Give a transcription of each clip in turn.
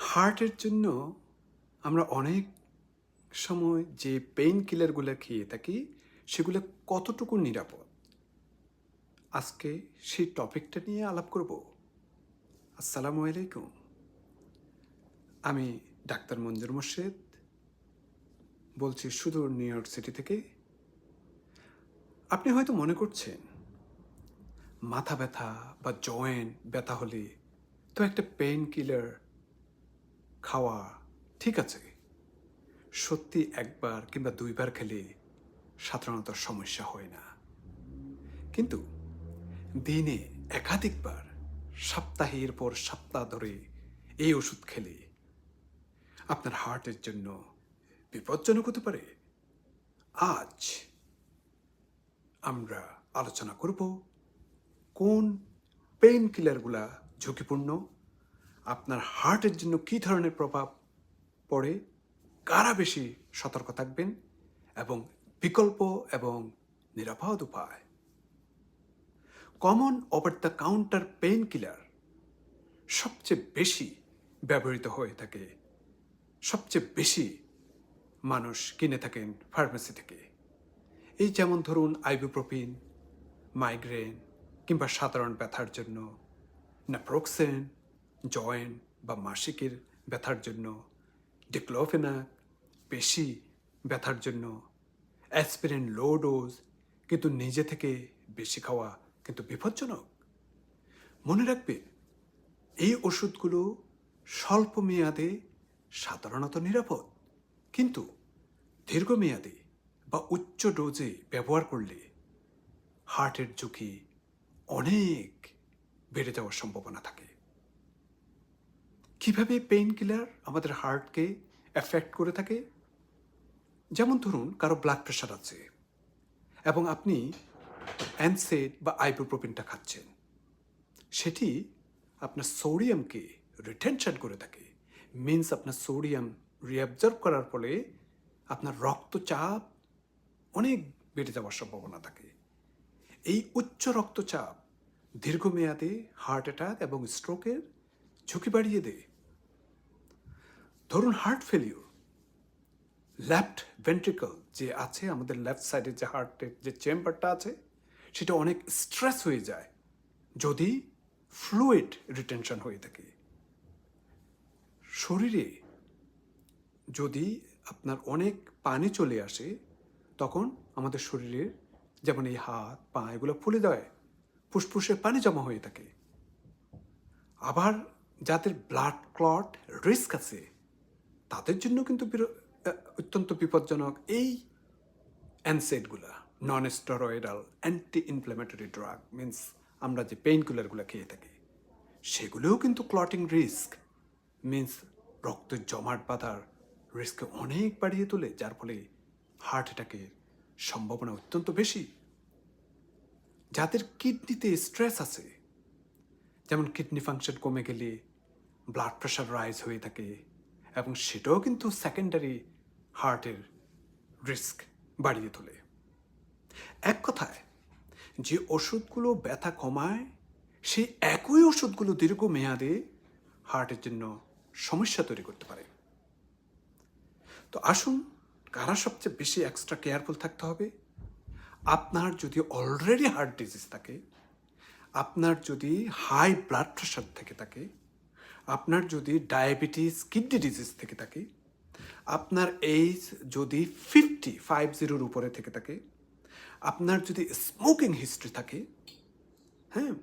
হার্টের জন্য আমরা অনেক সময় যে পেইন কিলারগুলো খেয়ে থাকি সেগুলো কতটুকু নিরাপদ আজকে সেই টপিকটা নিয়ে আলাপ করব। আসসালামু আলাইকুম। আমি ডাক্তার মঞ্জুর মোর্শেদ বলছি সুদূর নিউ ইয়র্ক সিটি থেকে। আপনি হয়তো মনে করছেন মাথা ব্যথা বা জয়েন্ট ব্যথা হলে তো একটা পেইন কিলার খাওয়া ঠিক আছে, সত্যি একবার কিংবা দুইবার খেলে সাধারণত সমস্যা হয় না। কিন্তু দিনে একাধিকবার সপ্তাহের পর সপ্তাহ ধরে এই ওষুধ খেলে আপনার হার্টের জন্য বিপজ্জনক হতে পারে। আজ আমরা আলোচনা করব কোন পেইন কিলারগুলা ঝুঁকিপূর্ণ, আপনার হার্টের জন্য কী ধরনের প্রভাব পড়ে, কারা বেশি সতর্ক থাকবেন এবং বিকল্প এবং নিরাপদ উপায়। Common over the counter pain killer সবচেয়ে বেশি ব্যবহৃত হয়ে থাকে, সবচেয়ে বেশি মানুষ কিনে থাকেন ফার্মেসি থেকে। এই যেমন ধরুন আইবুপ্রোপিন, মাইগ্রেন কিংবা সাধারণ ব্যথার জন্য, ন্যাপ্রোক্সেন জয়েন্ট বা মাসিকের ব্যথার জন্য, ডিক্লোফেনাক পেশি ব্যথার জন্য, অ্যাসপিরিন লো ডোজ কিন্তু নিজে থেকে বেশি খাওয়া কিন্তু বিপজ্জনক। মনে রাখবে এই ওষুধগুলো স্বল্প মেয়াদে সাধারণত নিরাপদ, কিন্তু দীর্ঘমেয়াদে বা উচ্চ ডোজে ব্যবহার করলে হার্টের ঝুঁকি অনেক বেড়ে যাওয়ার সম্ভাবনা থাকে। কিভাবে পেইন কিলার আমাদের হার্টকে এফেক্ট করে থাকে? যেমন ধরুন কারো ব্লাড প্রেশার আছে এবং আপনি অ্যানসেড বা আইবুপ্রোপিনটা খাচ্ছেন, সেটি আপনার সোডিয়ামকে রিটেনশন করে থাকে। মিন্স আপনার সোডিয়াম রিঅ্যাবজর্ব করার ফলে আপনার রক্তচাপ অনেক বেড়ে যাওয়ার সম্ভাবনা থাকে। এই উচ্চ রক্তচাপ দীর্ঘমেয়াদে হার্ট অ্যাটাক এবং স্ট্রোকের ঝুঁকি বাড়িয়ে দেয়। ধরুন হার্ট ফেলিওর, লেফট ভেন্ট্রিকল যে আছে আমাদের লেফট সাইডের যে হার্টের যে চেম্বারটা আছে সেটা অনেক স্ট্রেস হয়ে যায় যদি ফ্লুইড রিটেনশন হয়ে থাকে। শরীরে যদি আপনার অনেক পানি চলে আসে তখন আমাদের শরীরের যেমন এই হাত পা এগুলো ফুলে দেয়, ফুসফুসে পানি জমা হয়ে থাকে। আবার যাদের ব্লাড ক্লট রিস্ক আছে তাদের জন্য কিন্তু অত্যন্ত বিপজ্জনক এই অ্যানসেডগুলা, non steroidal anti inflammatory drug, means আমরা যে পেইন কিলারগুলো খেয়ে থাকি সেগুলোও কিন্তু ক্লটিং রিস্ক, মিন্স রক্ত জমাট বাঁধার রিস্ককে অনেক বাড়িয়ে তোলে, যার ফলে হার্ট অ্যাটাকের সম্ভাবনা অত্যন্ত বেশি। যাদের কিডনিতে স্ট্রেস আছে, যেমন কিডনি ফাংশন কমে গেলে ব্লাড প্রেশার রাইজ হয়ে থাকে এবং সেটাও কিন্তু সেকেন্ডারি হার্টের রিস্ক বাড়িয়ে তোলে। এক কথায় যে ওষুধগুলো ব্যথা কমায় সেই একই ওষুধগুলো দীর্ঘমেয়াদে হার্টের জন্য সমস্যা তৈরি করতে পারে। তো আসুন, কারা সবচেয়ে বেশি এক্সট্রা কেয়ারফুল থাকতে হবে? আপনার যদি অলরেডি হার্ট ডিজিজ থাকে, আপনার যদি হাই ব্লাড প্রেশার থেকে থাকে, আপনার যদি ডায়াবেটিস কিডনি ডিজিজ থেকে থাকে, আপনার এইজ যদি 50 উপরে থেকে থাকে, আপনার যদি স্মোকিং হিস্ট্রি থাকে, হ্যাঁ,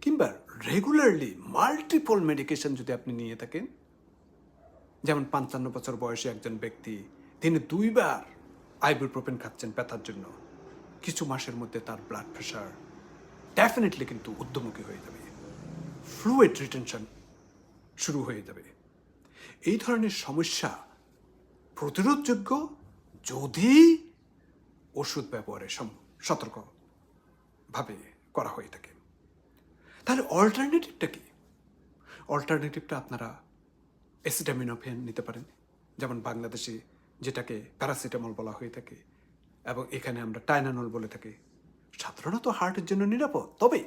কিংবা রেগুলারলি মাল্টিপল মেডিকেশন যদি আপনি নিয়ে থাকেন, যেমন 55 বছর বয়সী একজন ব্যক্তি তিনি 2বার আইবুপ্রোপিন খাচ্ছেন ব্যথার জন্য, কিছু মাসের মধ্যে তার ব্লাড প্রেশার ডেফিনেটলি কিন্তু ঊর্ধ্বমুখী হয়ে যাবে, ফ্লুইড রিটেনশন শুরু হয়ে যাবে। এই ধরনের সমস্যা প্রতিরোধযোগ্য যদি ওষুধ ব্যবহারে সতর্কভাবে করা হয়ে থাকে। তাহলে অল্টারনেটিভটা কি? অল্টারনেটিভটা আপনারা অ্যাসিটামিনোফেন নিতে পারেন, যেমন বাংলাদেশে যেটাকে প্যারাসিটামল বলা হয়ে থাকে এবং এখানে আমরা টাইনানল বলে থাকি। সাধারণত হার্টের জন্য নিরাপদ, তবে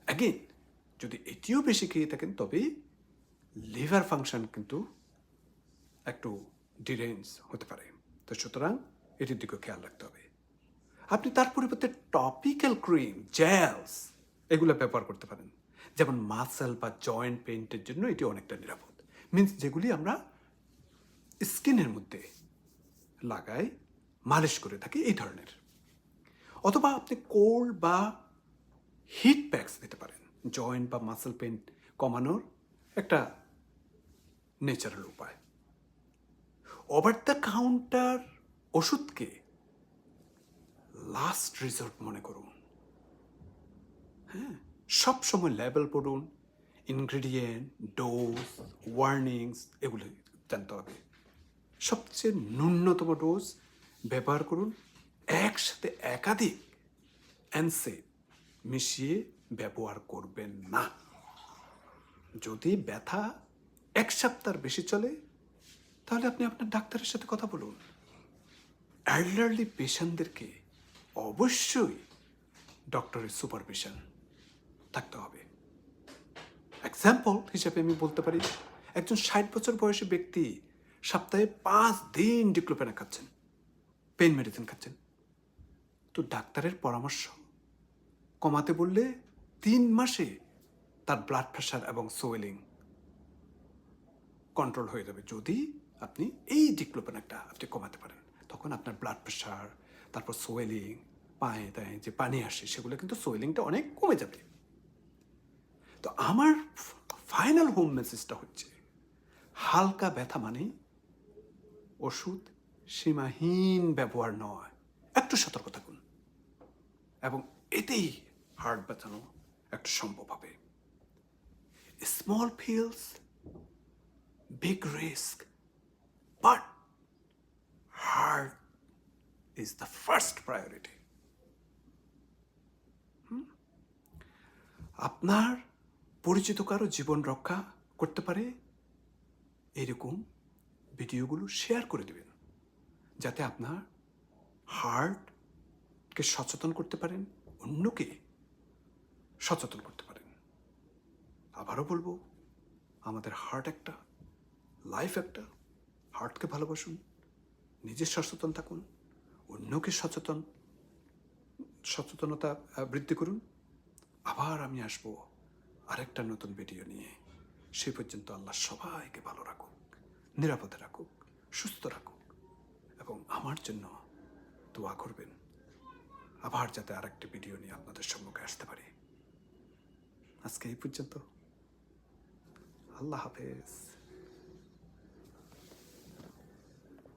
অ্যাগেন যদি এটিও বেশি খেয়ে থাকেন তবে লিভার ফাংশন কিন্তু একটু ডিরেঞ্জ হতে পারে। তো সুতরাং এটির দিকেও খেয়াল রাখতে হবে। আপনি তার পরিবর্তে টপিক্যাল ক্রিম, জেলস এগুলো ব্যবহার করতে পারেন। যেমন মাসেল বা জয়েন্ট পেইন্টের জন্য এটি অনেকটা নিরাপদ। মিন্স যেগুলি আমরা স্কিনের মধ্যে লাগাই, মালিশ করে থাকি এই ধরনের। অথবা আপনি কোল্ড বা হিট প্যাকস দিতে পারেন। জয়েন্ট বা মাসেল পেইন কমানোর একটা ন্যাচারাল উপায়। ওভার দ্য কাউন্টার ওষুধকে লাস্ট রিসোর্ট মনে করুন। হ্যাঁ, সব সময় লেবেল পড়ুন, ইনগ্রেডিয়েন্ট, ডোজ, ওয়ার্নিংস এগুলো জানতে হবে। সবচেয়ে ন্যূনতম ডোজ ব্যবহার করুন। একসাথে একাধিক অ্যানসেড মিশিয়ে ব্যবহার করবেন না। যদি ব্যথা 1 সপ্তাহের বেশি চলে তাহলে আপনি আপনার ডাক্তারের সাথে কথা বলুন। এল্ডারলি পেশেন্টদেরকে অবশ্যই ডক্টরের সুপারভিশন থাকতে হবে। এক্সাম্পল হিসেবে আমি বলতে পারি, একজন 60 বছর বয়সী ব্যক্তি সপ্তাহে 5 দিন ডিক্লোফেনাক খাচ্ছেন, পেইন মেডিসিন খাচ্ছেন। তো ডাক্তারের পরামর্শ কমাতে বললে 3 মাসে তার ব্লাড প্রেশার এবং সোয়েলিং কন্ট্রোল হয়ে যাবে। যদি আপনি এই ডিক্লোফেনাকটা আপনি কমাতে পারেন, তখন আপনার ব্লাড প্রেশার, তারপর সোয়েলিং, পায়ে দায়ে যে পানি আসে সেগুলো কিন্তু সোয়েলিংটা অনেক কমে যাবে। তো আমার ফাইনাল হোম মেসেজটা হচ্ছে, হালকা ব্যথা মানেই ওষুধ সীমাহীন ব্যবহার নয়। একটু সতর্ক থাকুন এবং এতেই হার্ট বাঁচানো একটু সম্ভব হবে। Small pills, big risk, but heart is the first priority. আপনার পরিচিত কারো জীবন রক্ষা করতে পারে এরকম ভিডিওগুলো শেয়ার করে দেবেন, যাতে আপনার হার্টকে সচেতন করতে পারেন, অন্যকে সচেতন করতে পারেন। আবারও বলবো, আমাদের হার্ট একটা, লাইফ একটা। হার্টকে ভালোবাসুন, নিজে সচেতন থাকুন, অন্যকে সচেতনতা বৃদ্ধি করুন। আবার আমি আসবো আরেকটা নতুন ভিডিও নিয়ে। সেই পর্যন্ত আল্লাহ সবাইকে ভালো রাখুক, নিরাপদে রাখুক, সুস্থ রাখুক এবং আমার জন্য দোয়া করবেন, আবার যাতে আরেকটি ভিডিও নিয়ে আপনাদের সম্মুখে আসতে পারি। আজকে এই পর্যন্ত। আল্লাহ হাফেজ।